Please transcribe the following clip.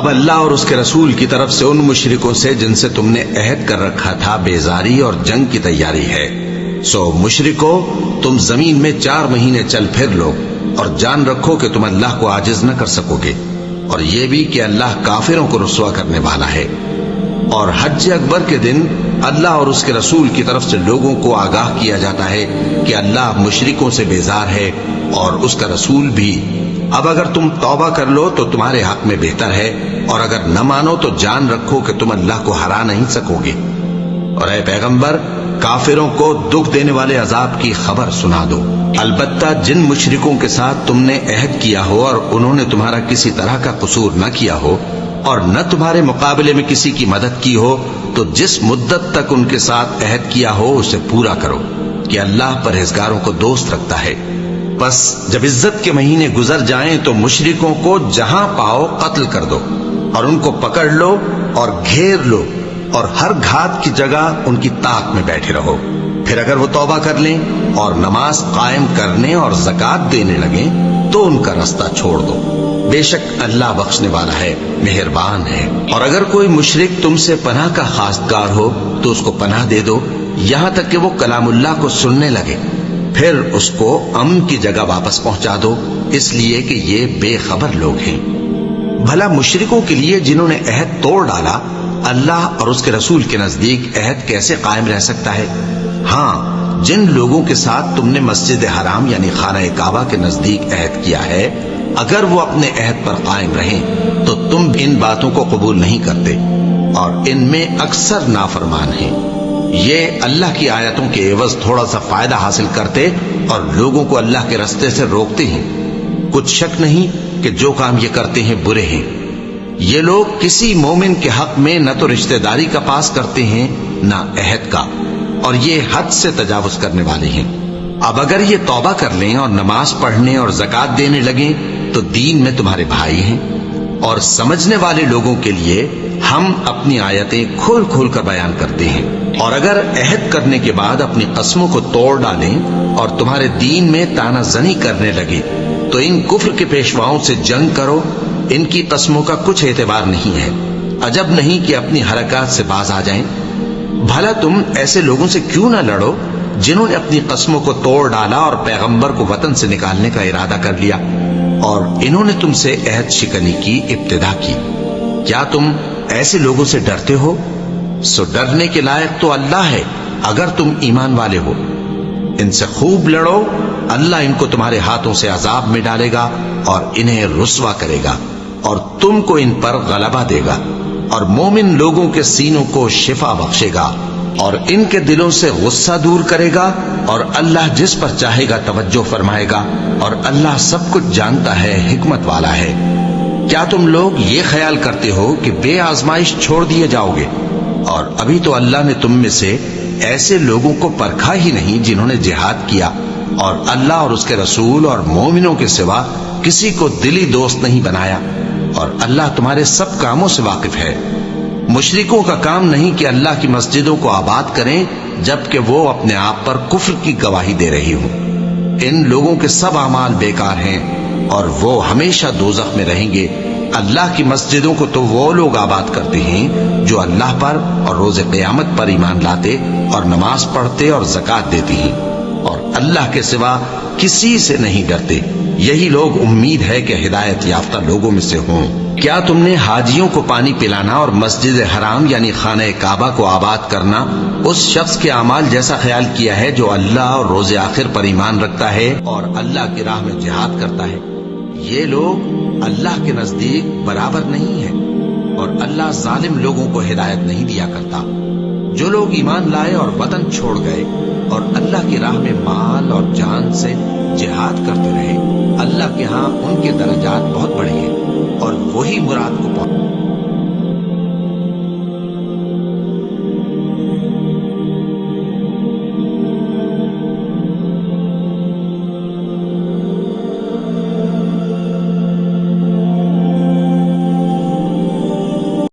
اب اللہ اور اس کے رسول کی طرف سے ان مشرکوں سے جن سے تم نے عہد کر رکھا تھا بیزاری اور جنگ کی تیاری ہے، سو مشرکو تم زمین میں 4 مہینے چل پھر لو اور جان رکھو کہ تم اللہ کو عاجز نہ کر سکو گے، اور یہ بھی کہ اللہ کافروں کو رسوا کرنے والا ہے۔ اور حج اکبر کے دن اللہ اور اس کے رسول کی طرف سے لوگوں کو آگاہ کیا جاتا ہے کہ اللہ مشرکوں سے بیزار ہے اور اس کا رسول بھی۔ اب اگر تم توبہ کر لو تو تمہارے حق میں بہتر ہے، اور اگر نہ مانو تو جان رکھو کہ تم اللہ کو ہرا نہیں سکو گے۔ اور اے پیغمبر کافروں کو دکھ دینے والے عذاب کی خبر سنا دو۔ البتہ جن مشرکوں کے ساتھ تم نے عہد کیا ہو اور انہوں نے تمہارا کسی طرح کا قصور نہ کیا ہو اور نہ تمہارے مقابلے میں کسی کی مدد کی ہو، تو جس مدت تک ان کے ساتھ عہد کیا ہو اسے پورا کرو، کہ اللہ پرہیزگاروں کو دوست رکھتا ہے۔ بس جب عزت کے مہینے گزر جائیں تو مشرکوں کو جہاں پاؤ قتل کر دو، اور ان کو پکڑ لو اور گھیر لو، اور ہر گھات کی جگہ ان کی طاق میں بیٹھے رہو۔ پھر اگر وہ توبہ کر لیں اور نماز قائم کرنے اور زکوٰۃ دینے لگیں تو ان کا رستہ چھوڑ دو، بے شک اللہ بخشنے والا ہے، مہربان ہے۔ اور اگر کوئی مشرک تم سے پناہ کا خواستگار ہو تو اس کو پناہ دے دو یہاں تک کہ وہ کلام اللہ کو سننے لگے، پھر اس کو امن کی جگہ واپس پہنچا دو، اس لیے کہ یہ بے خبر لوگ ہیں۔ بھلا مشرکوں کے لیے جنہوں نے عہد توڑ ڈالا اللہ اور اس کے رسول کے نزدیک عہد کیسے قائم رہ سکتا ہے؟ ہاں، جن لوگوں کے ساتھ تم نے مسجد حرام یعنی خانہ کعبہ کے نزدیک عہد کیا ہے، اگر وہ اپنے عہد پر قائم رہیں تو تم ان باتوں کو قبول نہیں کرتے، اور ان میں اکثر نافرمان ہیں۔ یہ اللہ کی آیتوں کے عوض تھوڑا سا فائدہ حاصل کرتے اور لوگوں کو اللہ کے رستے سے روکتے ہیں۔ کچھ شک نہیں کہ جو کام یہ کرتے ہیں برے ہیں۔ یہ لوگ کسی مومن کے حق میں نہ تو رشتہ داری کا پاس کرتے ہیں نہ عہد کا، اور یہ حد سے تجاوز کرنے والے ہیں۔ اب اگر یہ توبہ کر لیں اور نماز پڑھنے اور زکوٰۃ دینے لگیں تو دین میں تمہارے بھائی ہیں، اور سمجھنے والے لوگوں کے لیے ہم اپنی آیتیں کھول کھول کر بیان کرتے ہیں۔ اور اگر عہد کرنے کے بعد اپنی قسموں کو توڑ ڈالیں اور تمہارے دین میں طعنہ زنی کرنے لگے تو ان کفر کے پیشواؤں سے جنگ کرو، ان کی قسموں کا کچھ اعتبار نہیں ہے، عجب نہیں کہ اپنی حرکات سے باز آ جائیں۔ بھلا تم ایسے لوگوں سے کیوں نہ لڑو جنہوں نے اپنی قسموں کو توڑ ڈالا اور پیغمبر کو وطن سے نکالنے کا ارادہ کر لیا، اور انہوں نے تم سے عہد شکنی کی ابتدا کی۔ کیا تم ایسے لوگوں سے ڈرتے ہو؟ سو ڈرنے کے لائق تو اللہ ہے اگر تم ایمان والے ہو۔ ان سے خوب لڑو، اللہ ان کو تمہارے ہاتھوں سے عذاب میں ڈالے گا اور انہیں رسوا کرے گا، اور تم کو ان پر غلبہ دے گا، اور مومن لوگوں کے سینوں کو شفا بخشے گا، اور ان کے دلوں سے غصہ دور کرے گا، اور اللہ جس پر چاہے گا توجہ فرمائے گا، اور اللہ سب کچھ جانتا ہے، حکمت والا ہے۔ کیا تم لوگ یہ خیال کرتے ہو کہ بے آزمائش چھوڑ دیے جاؤ گے؟ اور ابھی تو اللہ نے تم میں سے ایسے لوگوں کو پرکھا ہی نہیں جنہوں نے جہاد کیا، اور اللہ اور اس کے رسول اور مومنوں کے سوا کسی کو دلی دوست نہیں بنایا، اور اللہ تمہارے سب کاموں سے واقف ہے۔ مشرکوں کا کام نہیں کہ اللہ کی مسجدوں کو آباد کریں جبکہ وہ اپنے آپ پر کفر کی گواہی دے رہی ہوں۔ ان لوگوں کے سب اعمال بیکار ہیں اور وہ ہمیشہ دوزخ میں رہیں گے۔ اللہ کی مسجدوں کو تو وہ لوگ آباد کرتے ہیں جو اللہ پر اور روز قیامت پر ایمان لاتے اور نماز پڑھتے اور زکوٰۃ دیتے ہیں، اور اللہ کے سوا کسی سے نہیں ڈرتے۔ یہی لوگ امید ہے کہ ہدایت یافتہ لوگوں میں سے ہوں۔ کیا تم نے حاجیوں کو پانی پلانا اور مسجد حرام یعنی خانہ کعبہ کو آباد کرنا اس شخص کے اعمال جیسا خیال کیا ہے جو اللہ اور روز آخر پر ایمان رکھتا ہے اور اللہ کی راہ میں جہاد کرتا ہے؟ یہ لوگ اللہ کے نزدیک برابر نہیں ہیں، اور اللہ ظالم لوگوں کو ہدایت نہیں دیا کرتا۔ جو لوگ ایمان لائے اور وطن چھوڑ گئے اور اللہ کی راہ میں مال اور جان سے جہاد کرتے رہے، اللہ کے ہاں ان کے درجات بہت بڑے ہیں، اور وہی مراد کو پہنچے۔